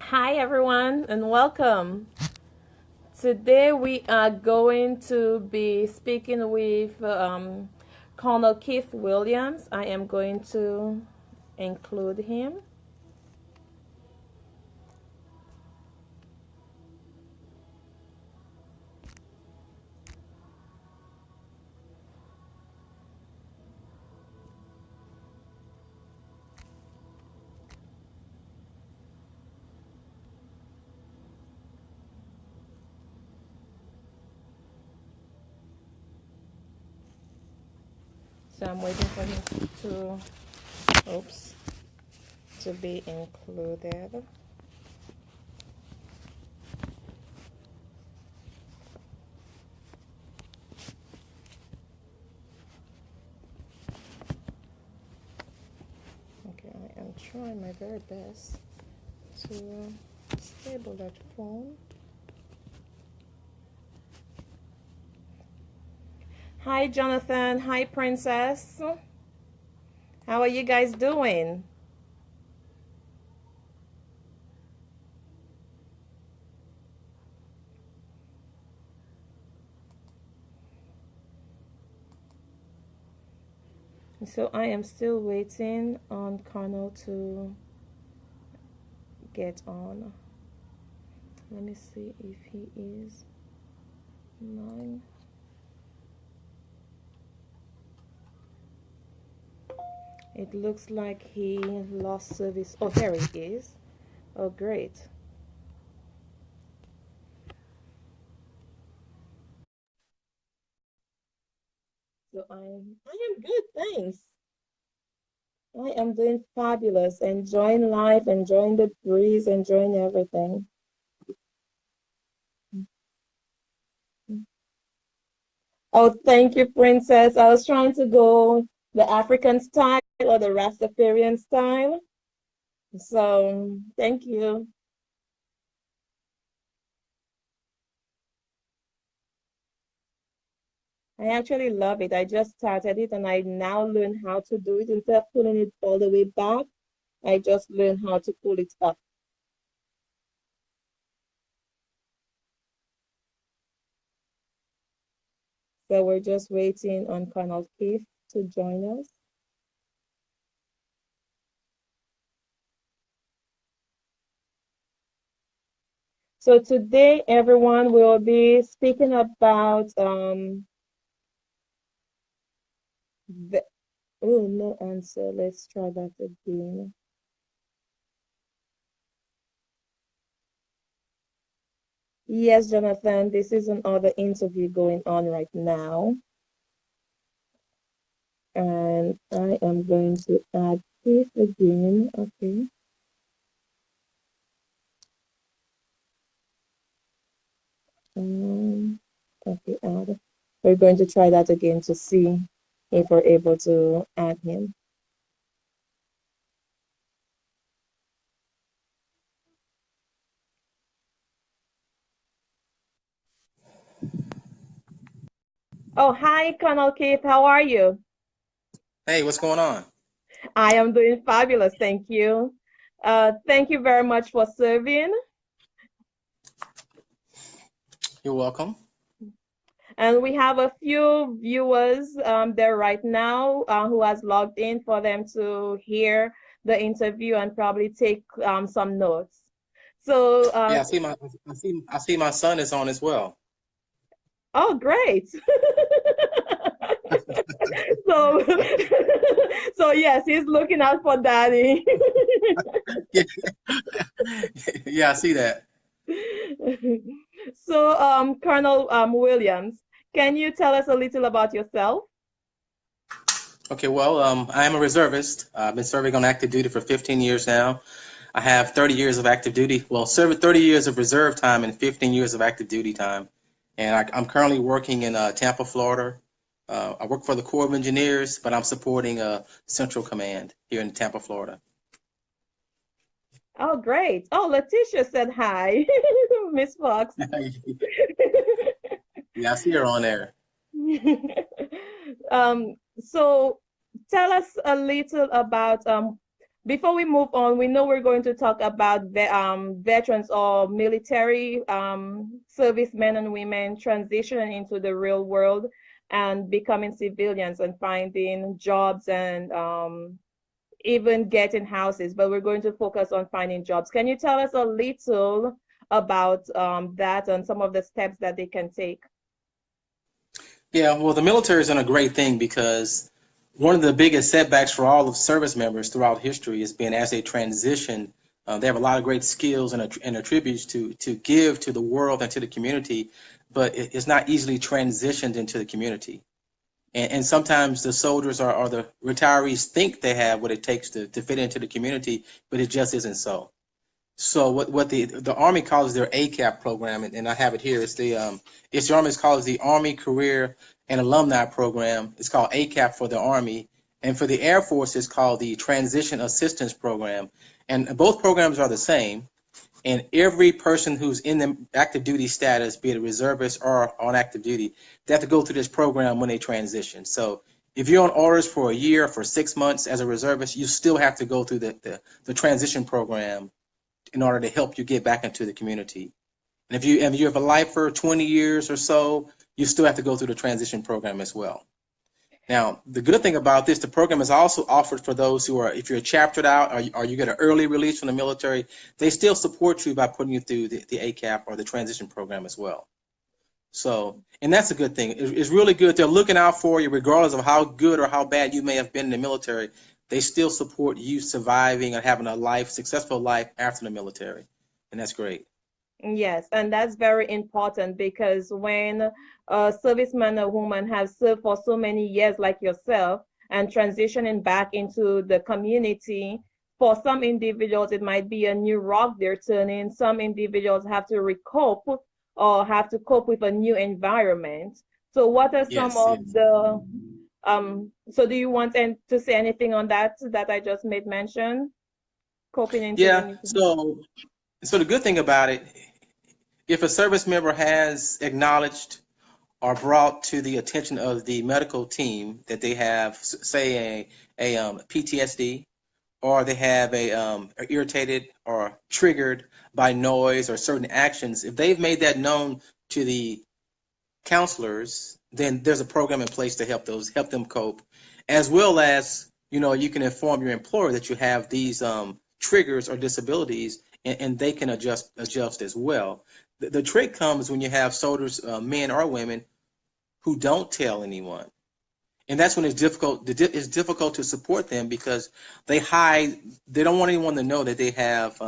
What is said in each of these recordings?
Hi, everyone, and welcome. Today, we are going to be speaking with Colonel Keith Williams. I am going to include him. So I'm waiting for him oops, to be included. Okay, I am trying my very best to stable that phone. Hi, Jonathan. Hi, Princess. How are you guys doing? So I am still waiting on Colonel to get on. Let me see if he is 9. It looks like he lost service. Oh, there he is. Oh, great. So I am good, thanks. I am doing fabulous, enjoying life, enjoying the breeze, enjoying everything. Oh, thank you, Princess. I was trying to go the African style or the Rastafarian style. So, thank you. I actually love it. I just started it and I now learn how to do it. Instead of pulling it all the way back, I just learn how to pull it up. So we're just waiting on Colonel Keith to join us. So today, everyone will be speaking about the, oh, no answer. Let's try that again. Yes, Jonathan, this is another interview going on right now. And I am going to add Keith again. Okay. Um, okay, add. We're going to try that again to see if we're able to add him. Oh, hi, Colonel Keith. How are you? Hey, what's going on? I am doing fabulous. Thank you. Thank you very much for serving. You're welcome. And we have a few viewers there right now who has logged in for them to hear the interview and probably take some notes. So, Yeah, I see my son is on as well. oh, great. So, so yes, he's looking out for daddy. Yeah, yeah, I see that. So, Colonel Williams, can you tell us a little about yourself? Okay, well, I am a reservist. I've been serving on active duty for 15 years now. I have 30 years of active duty. Well, serving 30 years of reserve time and 15 years of active duty time. And I'm currently working in Tampa, Florida. I work for the Corps of Engineers, but I'm supporting Central Command here in Tampa, Florida. Oh, great. Oh, Letitia said hi, Miss Fox. Yeah, I see her on there. So tell us a little about before we move on, we know we're going to talk about veterans or military servicemen and women transitioning into the real world and becoming civilians and finding jobs and even getting houses. But we're going to focus on finding jobs. Can you tell us a little about that and some of the steps that they can take? Yeah, well, the military has done a great thing because one of the biggest setbacks for all of service members throughout history has been as they transition. They have a lot of great skills and attributes to give to the world and to the community, but it's not easily transitioned into the community. And sometimes the soldiers or the retirees think they have what it takes to fit into the community, but it just isn't so. So what the Army calls their ACAP program, and I have it here. It's the Army's calls the Army Career and Alumni Program. It's called ACAP for the Army, and for the Air Force, it's called the Transition Assistance Program. And both programs are the same. And every person who's in the active duty status, be it a reservist or on active duty, they have to go through this program when they transition. So if you're on orders for a year, for 6 months as a reservist, you still have to go through the transition program in order to help you get back into the community. And if you have a life for 20 years or so, you still have to go through the transition program as well. Now, the good thing about this, the program is also offered for those who are, if you're chaptered out or you get an early release from the military, they still support you by putting you through the ACAP or the transition program as well. So, and that's a good thing. It's really good. They're looking out for you regardless of how good or how bad you may have been in the military. They still support you surviving and having a life, successful life after the military. And that's great. Yes, and that's very important because when a serviceman or woman has served for so many years, like yourself, and transitioning back into the community, for some individuals, it might be a new rock they're turning. Some individuals have to recope or have to cope with a new environment. So, what are some Yes, of yes. the so do you want to say anything on that I just made mention? Coping into the Yeah, new. so the good thing about it, if a service member has acknowledged or brought to the attention of the medical team that they have, say, a PTSD, or they have are irritated or triggered by noise or certain actions, if they've made that known to the counselors, then there's a program in place to help them cope, as well as you can inform your employer that you have these triggers or disabilities, and they can adjust as well. The trick comes when you have soldiers, men or women, who don't tell anyone, and that's when it's difficult to support them because they hide. They don't want anyone to know that they have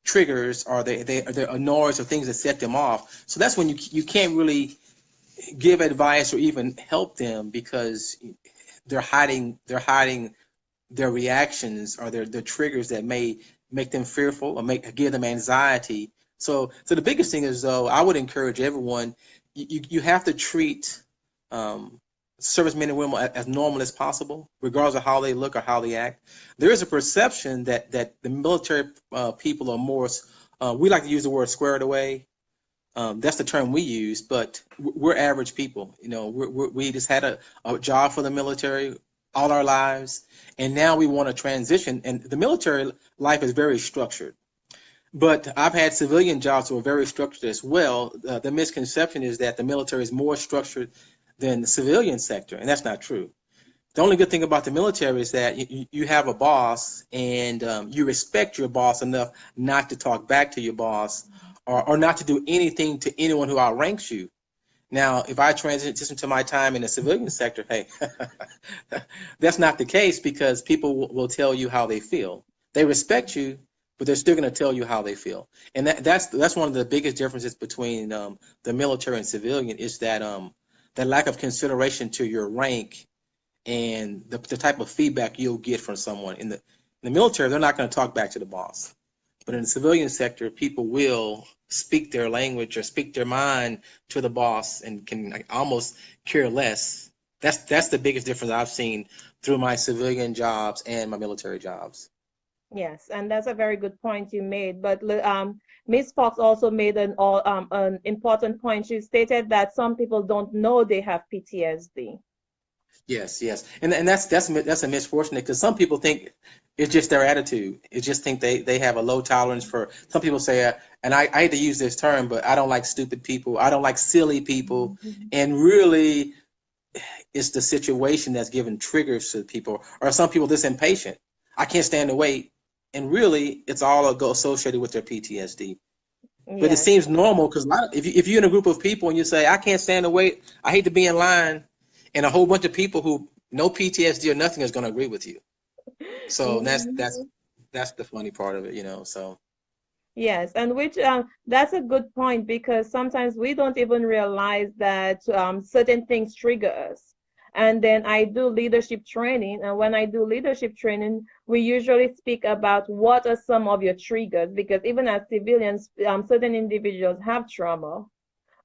triggers or they're annoyed or things that set them off. So that's when you can't really give advice or even help them because they're hiding their reactions or their triggers that may make them fearful or give them anxiety. So the biggest thing is, though, I would encourage everyone, you have to treat um, servicemen and women as normal as possible, regardless of how they look or how they act. There is a perception that the military people are more, we like to use the word squared away. That's the term we use, but we're average people. We just had a job for the military all our lives, and now we want to transition. And the military life is very structured. But I've had civilian jobs that were very structured as well. The misconception is that the military is more structured than the civilian sector, and that's not true. The only good thing about the military is that you have a boss, and you respect your boss enough not to talk back to your boss or not to do anything to anyone who outranks you. Now, if I transition to my time in the civilian sector, hey, that's not the case because people will tell you how they feel. They respect you, but they're still going to tell you how they feel. And that's one of the biggest differences between the military and civilian is that lack of consideration to your rank and the type of feedback you'll get from someone. In the military, they're not going to talk back to the boss. But in the civilian sector, people will speak their language or speak their mind to the boss and can almost care less. That's the biggest difference I've seen through my civilian jobs and my military jobs. Yes, and that's a very good point you made. But Ms. Fox also made an important point. She stated that some people don't know they have PTSD. Yes, yes, and that's a misfortunate because some people think it's just their attitude. It just think they have a low tolerance for. Some people say, and I hate to use this term, but I don't like stupid people. I don't like silly people, Mhm. and really, it's the situation that's giving triggers to people, or some people this impatient. I can't stand to wait, and really, it's all associated with their PTSD. But it Yes. seems normal because if you're in a group of people and you say, I can't stand to wait, I hate to be in line, and a whole bunch of people who no PTSD or nothing is going to agree with you. So Mhm. that's the funny part of it, you know. So Yes, and which that's a good point because sometimes we don't even realize that certain things trigger us. And then I do leadership training, and when I do leadership training, we usually speak about what are some of your triggers because even as civilians, certain individuals have trauma.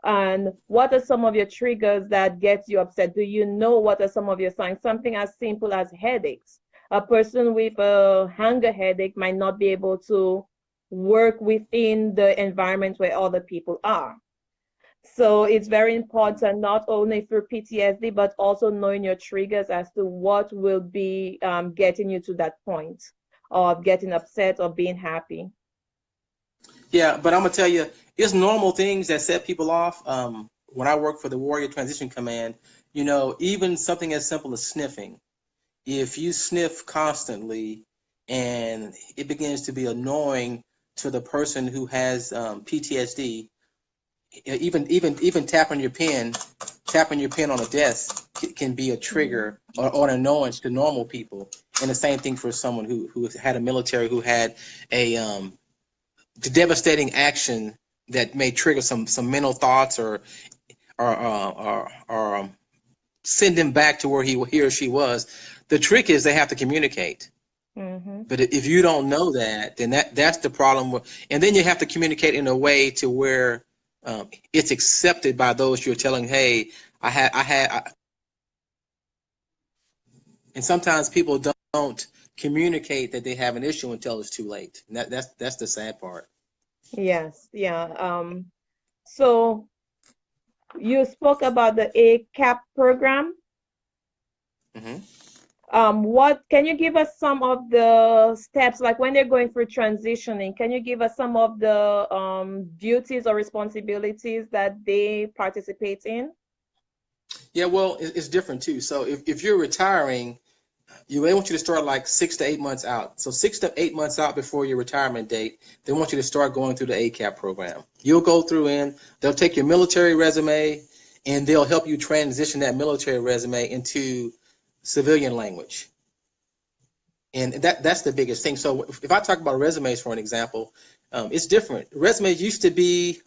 And what are some of your triggers that gets you upset? Do you know what are some of your signs? Something as simple as headaches. A person with a hunger headache might not be able to work within the environment where other people are. So it's very important not only for PTSD, but also knowing your triggers as to what will be getting you to that point of getting upset or being happy. yeah, but I'm gonna tell you, it's normal things that set people off. When I work for the Warrior Transition Command, you know, even something as simple as sniffing. If you sniff constantly and it begins to be annoying to the person who has PTSD, even tapping your pen on a desk can be a trigger or an annoyance to normal people. And the same thing for someone who had a military who had a devastating action that may trigger some mental thoughts or send him back to where he or she was. The trick is they have to communicate. Mm-hmm. But if you don't know that, then that's the problem. And then you have to communicate in a way to where it's accepted by those you're telling. Hey, and sometimes people don't communicate that they have an issue until it's too late. And that's the sad part. Yes, yeah. So you spoke about the ACAP program. Hmm. What can you give us some of the steps, like when they're going through transitioning, can you give us some of the duties or responsibilities that they participate in? Yeah, well, it's different too. So if you're retiring, they want you to start like 6 to 8 months out. So 6 to 8 months out before your retirement date, they want you to start going through the ACAP program. You'll go through they'll take your military resume and they'll help you transition that military resume into civilian language. And that's the biggest thing. So if I talk about resumes for an example, it's different. Resumes used to be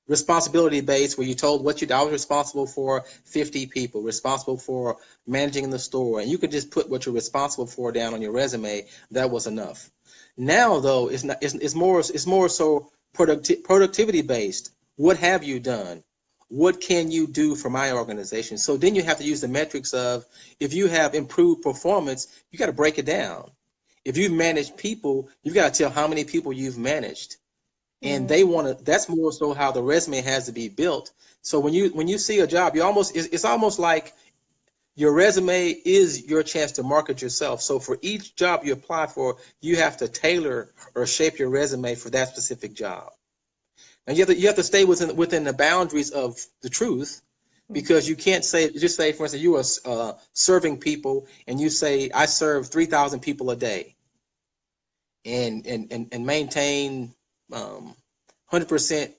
responsibility based where you told what I was responsible for 50 people, responsible for managing the store, and you could just put what you're responsible for down on your resume. That was enough. Now though, it's not. It's more so productivity based. What have you done? What can you do for my organization? So then you have to use the metrics of, if you have improved performance, you got to break it down. If you've managed people, you've got to tell how many people you've managed, and they Mm-hmm. want to. That's more so how the resume has to be built. So when you see a job, it's almost like your resume is your chance to market yourself. So for each job you apply for, you have to tailor or shape your resume for that specific job. And you have to stay within the boundaries of the truth, because Mm-hmm. you can't say, for instance, you are serving people and you say, I serve 3,000 people a day and maintain 100%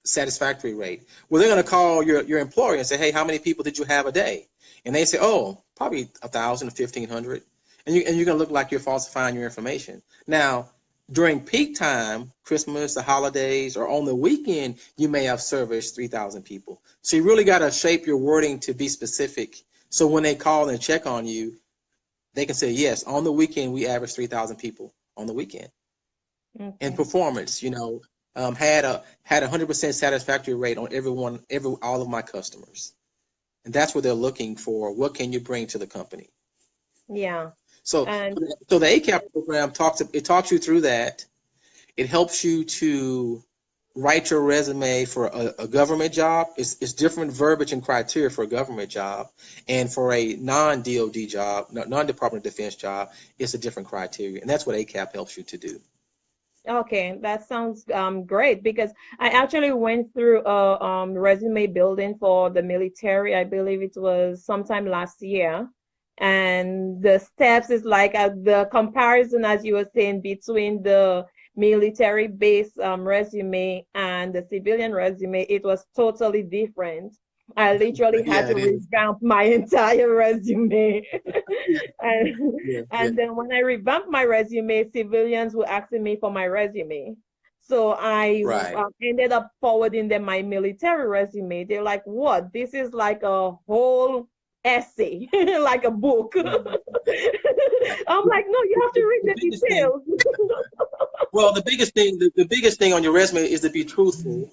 satisfactory rate. Well, they're going to call your employer and say, hey, how many people did you have a day? And they say, oh, probably 1,000 or 1,500. And you're going to look like you're falsifying your information. Now, during peak time, Christmas, the holidays, or on the weekend, you may have serviced 3,000 people. So you really got to shape your wording to be specific. So when they call and check on you, they can say, yes, on the weekend, we average 3,000 people on the weekend. And Okay. performance, had 100% satisfactory rate on all of my customers, and that's what they're looking for. What can you bring to the company? Yeah. So, And the ACAP program talks you through that. It helps you to write your resume for a government job, it's different verbiage and criteria for a government job, and for a non-DoD job, non-Department of Defense job, it's a different criteria, and that's what ACAP helps you to do. Okay, that sounds great because I actually went through a resume building for the military. I believe it was sometime last year. And the steps is like the comparison, as you were saying, between the military-based resume and the civilian resume, it was totally different. I literally had Yeah, to it is. revamp my entire resume. And Yeah, yeah, and then when I revamped my resume, civilians were asking me for my resume. So I right. ended up forwarding them my military resume. They're like, what? This is like a whole essay, like a book. I'm Right. like, no, you have to read The the biggest thing, details. well, the biggest thing on your resume is to be truthful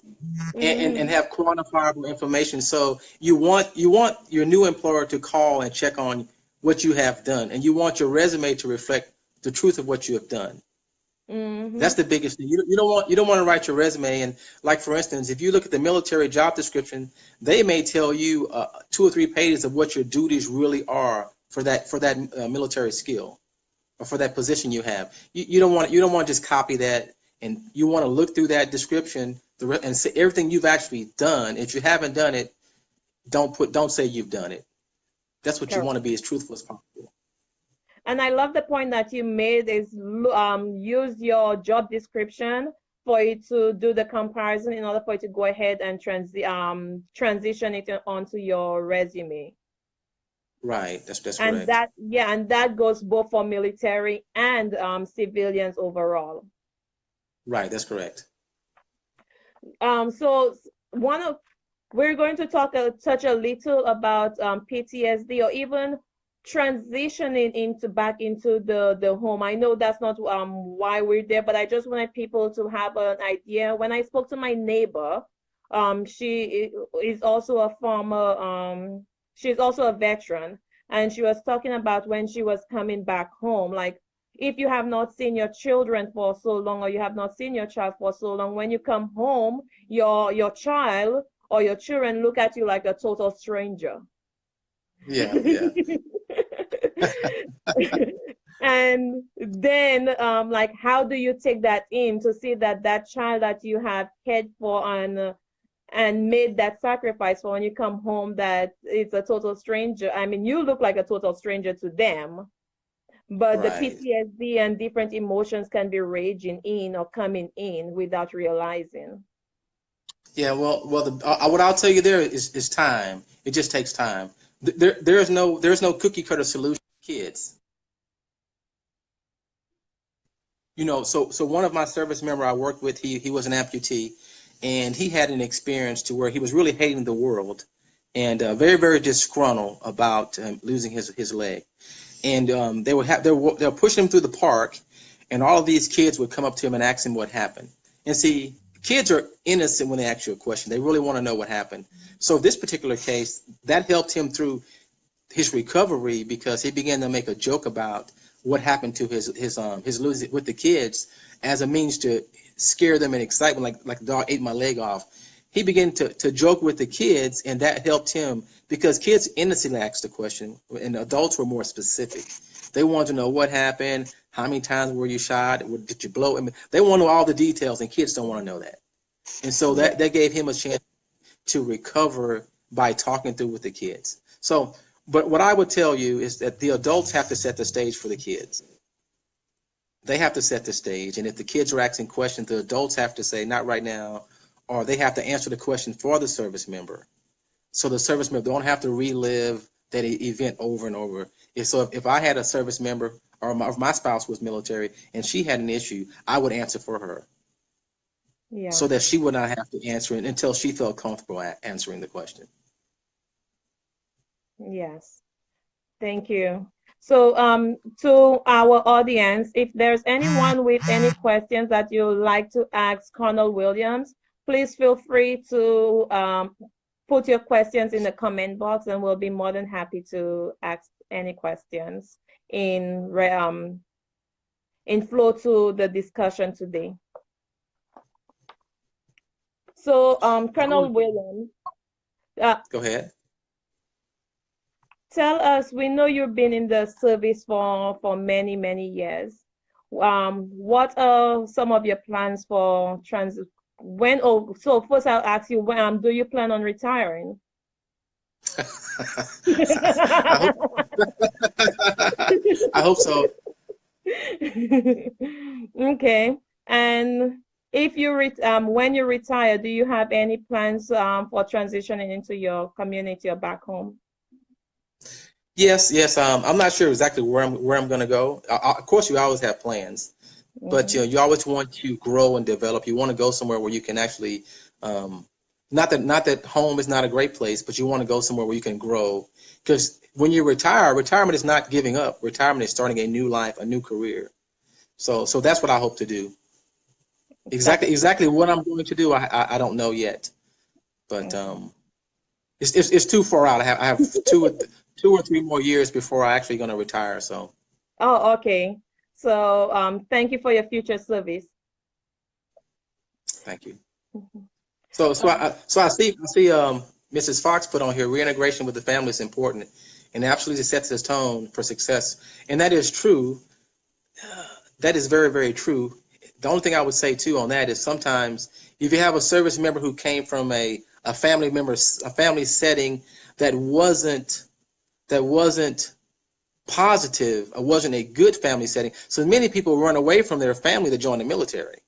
and Hmm. have quantifiable information. So you want your new employer to call and check on what you have done, and you want your resume to reflect the truth of what you have done. That's Hmm. the biggest thing. You don't want to write your resume and, like, for instance, if you look at the military job description, they may tell you 2 or 3 pages of what your duties really are for that military skill or for that position you have. You don't want to just copy that, and you want to look through that description and see everything you've actually done. If you haven't done it, don't say you've done it. That's what you want to be, as truthful as possible. And I love the point that you made is use your job description for you to do the comparison in order for you to go ahead and transition it onto your resume. Right. That's And correct. that, yeah, and that goes both for military and civilians overall. Right. That's correct. So one of we're going to touch a little about PTSD or even transitioning into back into the home. I know that's not why we're there, but I just wanted people to have an idea. When I spoke to my neighbor, she is also a former she's also a veteran, and she was talking about when she was coming back home, like if you have not seen your children for so long or you have not seen your child for so long, when you come home, your child or your children look at you like a total stranger. Yeah. Yeah. And then like how do you take that in to see that that child that you have cared for and made that sacrifice for, when you come home, that it's a total stranger. I mean, you look like a total stranger to them, but the Right. PTSD and different emotions can be raging in or coming in without realizing. Yeah. Well, what I'll tell you there is time. It just takes time. There's no cookie cutter solution for kids. So one of my service member I worked with, he was an amputee, and he had an experience to where he was really hating the world, and very disgruntled about losing his leg. And they were pushing him through the park, and all of these kids would come up to him and ask him what happened. And see, kids are innocent when they ask you a question. They really want to know what happened. So this particular case, that helped him through his recovery, because he began to make a joke about what happened to his losing with the kids as a means to scare them in excitement, like the dog ate my leg off. He began to joke with the kids, and that helped him, because kids innocently asked the question, and adults were more specific. They wanted to know what happened, how many times were you shot, did you blow? I mean, they want to know all the details, and kids don't want to know that. And so Yeah. that gave him a chance to recover by talking through with the kids. So, but what I would tell you is that the adults have to set the stage for the kids. They have to set the stage. And if the kids are asking questions, the adults have to say, not right now, or they have to answer the question for the service member. So the service member don't have to relive that event over and over. If I had a service member, or if my spouse was military and she had an issue, I would answer for her, Yeah. so that she would not have to answer it until she felt comfortable answering the question. Yes. Thank you. So, to our audience, if there's anyone with any questions that you'd like to ask Colonel Williams, please feel free to put your questions in the comment box, and we'll be more than happy to ask any questions in flow to the discussion today. So, I Colonel always, Williams, uh, go ahead. tell us, we know you've been in the service for many, many years. What are some of your plans for when, oh, so first I'll ask you, when, do you plan on retiring? I hope I hope so. Okay. And if you when you retire, do you have any plans for transitioning into your community or back home? Yes, yes. I'm not sure exactly where I'm going to go. Of course, you always have plans, but Hmm. you always want to grow and develop. You want to go somewhere where you can actually, um, not that home is not a great place, but you want to go somewhere where you can grow. Because when you retire, retirement is not giving up. Retirement is starting a new life, a new career. So that's what I hope to do. That's Exactly what I'm going to do, I don't know yet, but mhm. it's too far out. I have 2 or 3 more years before I actually going to retire. So Oh, okay. So, thank you for your future service. thank you. Mhm. So I see Mrs. Fox put on here reintegration with the family is important and absolutely sets the tone for success. And that is true. That is very, very true. The only thing I would say too on that is sometimes if you have a service member who came from a family member, a family setting that wasn't positive or wasn't a good family setting. So many people run away from their family to join the military.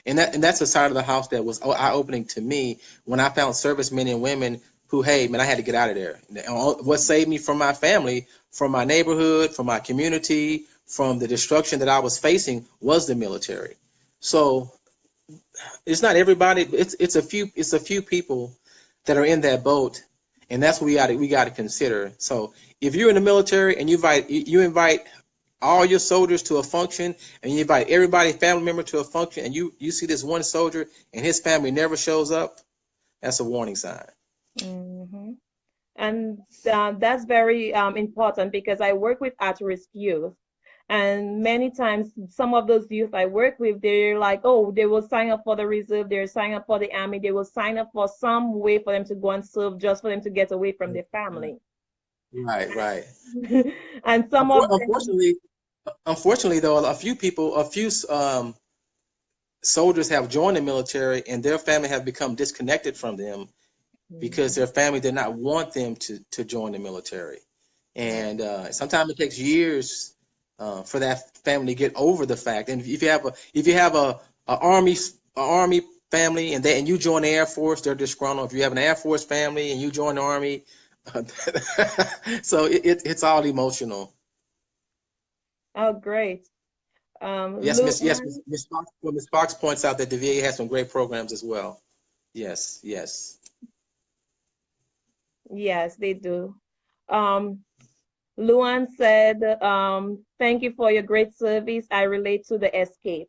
And that's a side of the house that was eye-opening to me when I found servicemen and women who, hey, man, I had to get out of there. What saved me from my family, from my neighborhood, from my community, from the destruction that I was facing was the military. So it's not everybody. It's a few people that are in that boat, and that's what we got to consider. So if you're in the military and you invite all your soldiers to a function, and you invite everybody family member to a function, and you see this one soldier and his family never shows up, that's a warning sign. Hmm. And that's very important because I work with at-risk youth. And many times, some of those youth I work with, they're like, oh, they will sign up for the reserve, they'll sign up for the army, they will sign up for some way for them to go and serve just for them to get away from their family. Right, right. And some of them, Unfortunately, though, a few soldiers have joined the military, and their family have become disconnected from them because mhm, their family did not want them to join the military. right. And sometimes it takes years for that family to get over the fact. And if you have a army family and you join the Air Force, they're disgruntled. If you have an Air Force family and you join the Army, so it's all emotional. Oh, great. Yes, Luan, Miss Fox points out that the VA has some great programs as well. Yes, yes. yes, they do. Um, Luan said, thank you for your great service. I relate to the escape.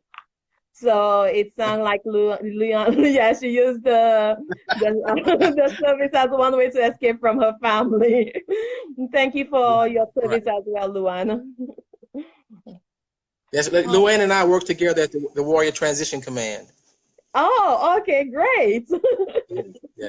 So it sounds like Leon, yeah, she used the the service as one way to escape from her family. Thank you for Right, your right. service as well, Luan. Yes, Luann and I work together at the Warrior Transition Command. Oh, okay, great. Yeah, yeah.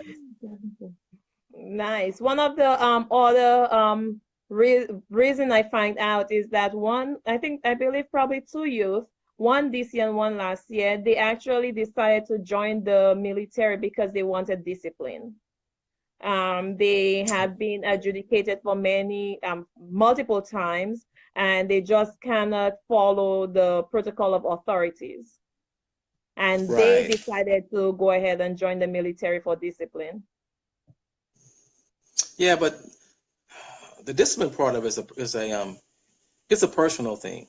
Nice. One of the other reason I find out is that one, I believe probably two youth, one this year and one last year, they actually decided to join the military because they wanted discipline. They had been adjudicated for many multiple times, and they just cannot follow the protocol of authorities. And they Right. decided to go ahead and join the military for discipline. Yeah, but the discipline part of it it's a personal thing.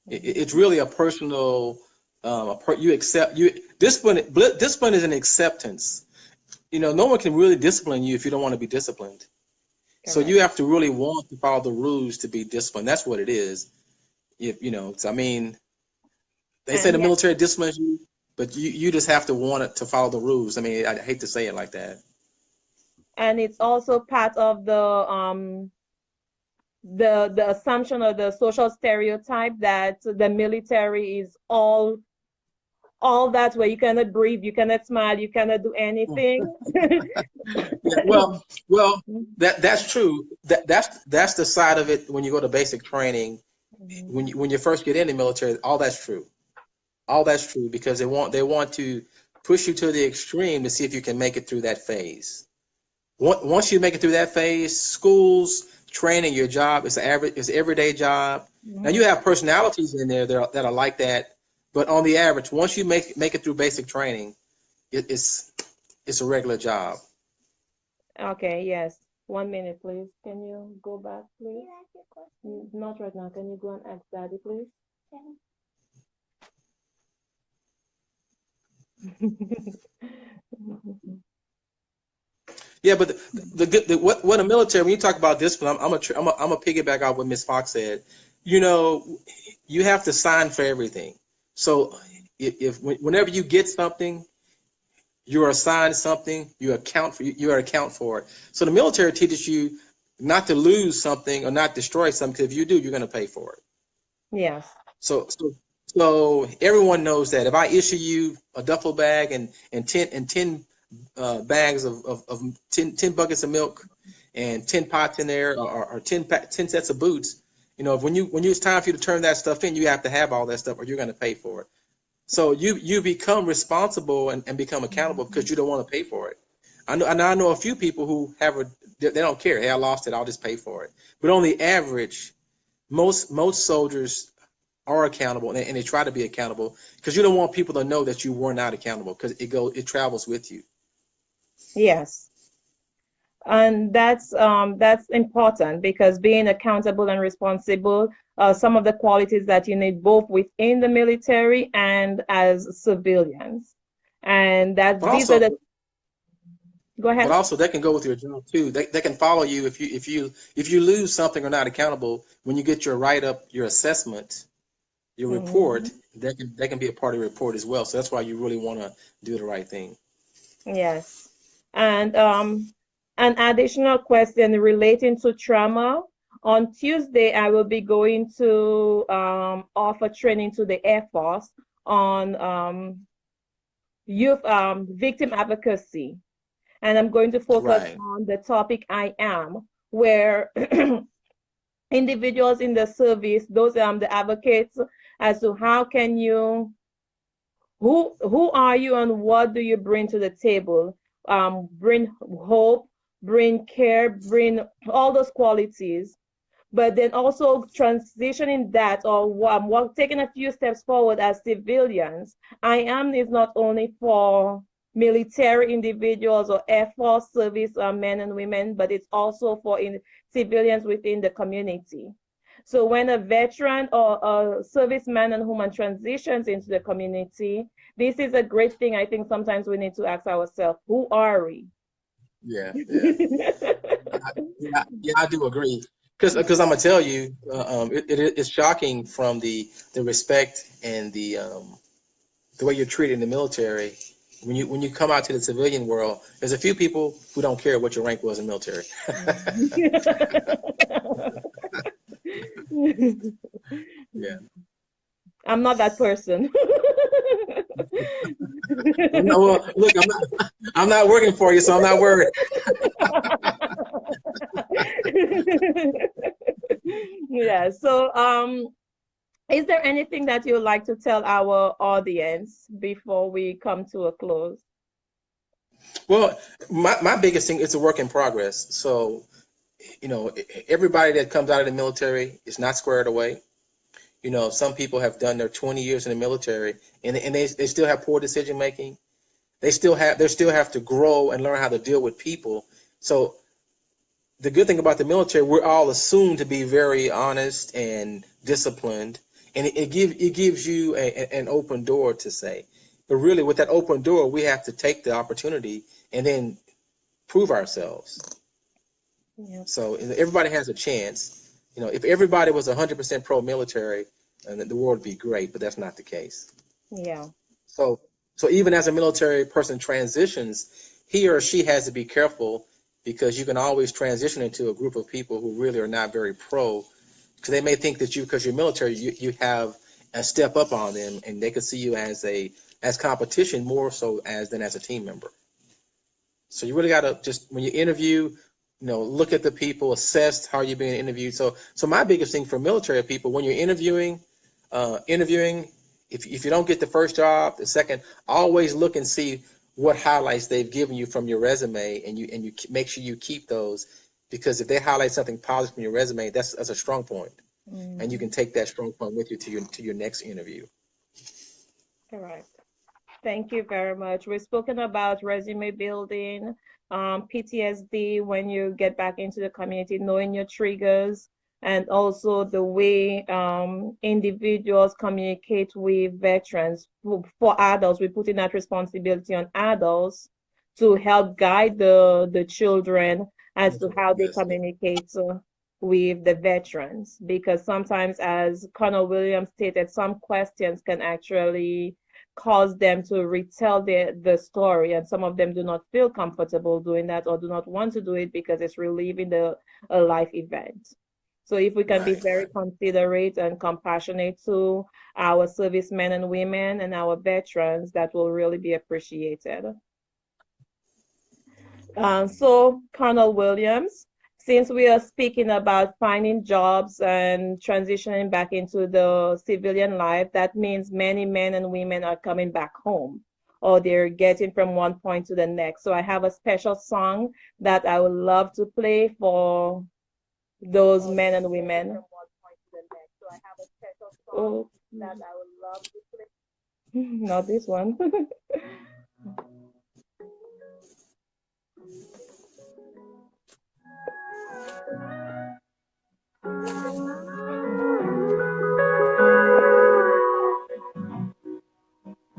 It's Mhm. really a personal. You accept you discipline is an acceptance. No one can really discipline you if you don't want to be disciplined. So you Correct. have to really want to follow the rules to be disciplined. That's what it is. If I mean, they say And the yeah, military disciplines you, but you just have to want it to follow the rules. I mean, I hate to say it like that. and it's also part of the assumption or the social stereotype that the military is all that where you cannot breathe, you cannot smile, you cannot do anything. Yeah, well, that's true. That's the side of it when you go to basic training. When you first get in the military, all that's true. All that's true because they want to push you to the extreme to see if you can make it through that phase. Once you make it through that phase, schools, training, your job is average, is everyday job. Now you Mhm. have personalities in there that are like that, but on the average, once you make it through basic training, it's a regular job. Okay, yes. 1 minute, please. Can you go back, please? Not right now. Can you go and ask Daddy, please? Yeah, but what a military when you talk about discipline, I'm a piggyback off what Miss Fox said. You know, you have to sign for everything. So whenever you get something, you're assigned something, you are account for it. So the military teaches you not to lose something or not destroy something. Because if you do, you're going to pay for it. Yes. So so so everyone knows that if I issue you a duffel bag and ten bags of 10 buckets of milk and 10 pots in there or 10 sets of boots, when it's time for you to turn that stuff in, you have to have all that stuff or you're going to pay for it. So you become responsible and become accountable because you don't want to pay for it. I know a few people who they don't care. Hey, I lost it. I'll just pay for it. But on the average, most soldiers are accountable and they try to be accountable because you don't want people to know that you were not accountable because it travels with you. Yes. And that's important because being accountable and responsible are some of the qualities that you need both within the military and as civilians. And that But these are also, the go but ahead. also they can go with your job too. They can follow you if you lose something or not accountable. When you get your write up, your assessment, your report, Mhm. they can be a part of your report as well. So that's why you really want to do the right thing. Yes. And an additional question relating to trauma. On Tuesday, I will be going to offer training to the Air Force on youth victim advocacy. And I'm going to focus Right. on the topic I am, where individuals in the service, those the advocates, as to how can you who are you and what do you bring to the table? Bring hope, bring care, bring all those qualities, but then also transitioning that or taking a few steps forward as civilians. I am is not only for military individuals or Air Force service men and women, but it's also for civilians within the community. So when a veteran or a serviceman and woman transitions into the community, this is a great thing. I think sometimes we need to ask ourselves, who are we? Yeah. Yeah. Yeah, I do agree. Because I'm gonna tell you, it's shocking from the respect and the way you're treated in the military. When you come out to the civilian world, there's a few people who don't care what your rank was in the military. Yeah. I'm not that person. No, well, look, I'm not working for you, so I'm not worried. Yeah. So, is there anything that you'd like to tell our audience before we come to a close? Well, my biggest thing is a work in progress. So, everybody that comes out of the military is not squared away. Some people have done their 20 years in the military and they still have poor decision making. They still have to grow and learn how to deal with people. So the good thing about the military, we're all assumed to be very honest and disciplined, and it gives you an open door to say. But really, with that open door, we have to take the opportunity and then prove ourselves. Yeah. So everybody has a chance. If everybody was 100% pro-military, and the world would be great, but that's not the case. Yeah. So, so even as a military person transitions, he or she has to be careful because you can always transition into a group of people who really are not very pro, because they may think that because you're military, you have a step up on them, and they could see you as as competition more so than as a team member. So you really got to just, when you interview, look at the people, assess how you're being interviewed. So my biggest thing for military people, when you're interviewing, if you don't get the first job, the second, always look and see what highlights they've given you from your resume, and you make sure you keep those, because if they highlight something positive from your resume, that's a strong point, and you can take that strong point with you to your next interview. Correct. Thank you very much. We've spoken about resume building, PTSD when you get back into the community, knowing your triggers, and also the way individuals communicate with veterans. For adults, we're putting that responsibility on adults to help guide the children as to how they Yes. communicate with the veterans. Because sometimes, as Colonel Williams stated, some questions can actually cause them to retell the story, and some of them do not feel comfortable doing that or do not want to do it because it's reliving a life event. So if we can be Right. very considerate and compassionate to our servicemen and women and our veterans, that will really be appreciated. So, Colonel Williams, since we are speaking about finding jobs and transitioning back into the civilian life, that means many men and women are coming back home, or they're getting from one point to the next. So I have a special song that I would love to play for those men and women. Oh, that I would love to play. Not this one.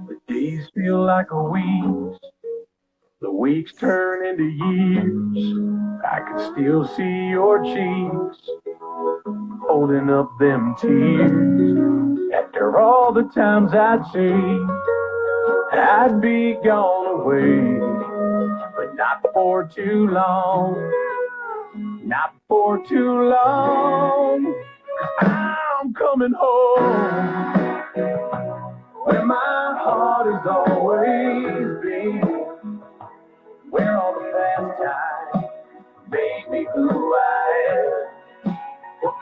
The days feel like a week, the weeks turn into years. I can still see your cheeks holding up them tears. After all the times I'd say I'd be gone away, but not for too long, not for too long. I'm coming home, where my heart has always been, where all the past time made me who I am. Well,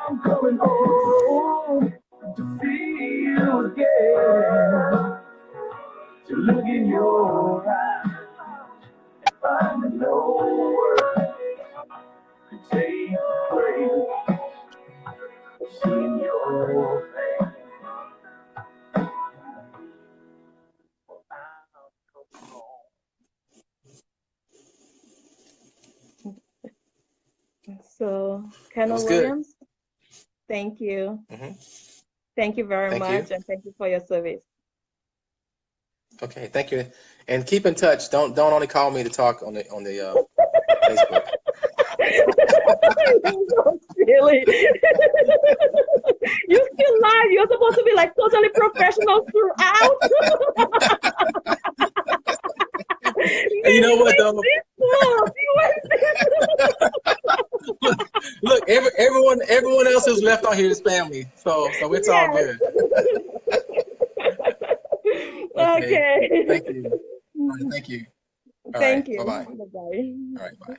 I'm coming home to see you again, to look in your eyes and find no words to take the praise of seeing your face. So, It Colonel was good. Williams, thank you. Hmm. Thank you very Thank you. much, and thank you for your service. Okay, thank you. And keep in touch. Don't only call me to talk on the Facebook. Really? You still live. You're supposed to be like totally professional throughout. And you Man, know you what ain't though? this up. You ain't Look, everyone else who's left on here is family, so it's all Yes. good. Okay, Okay. thank you. All right, thank you. All right, Thank you. bye bye. Bye-bye. All right, bye.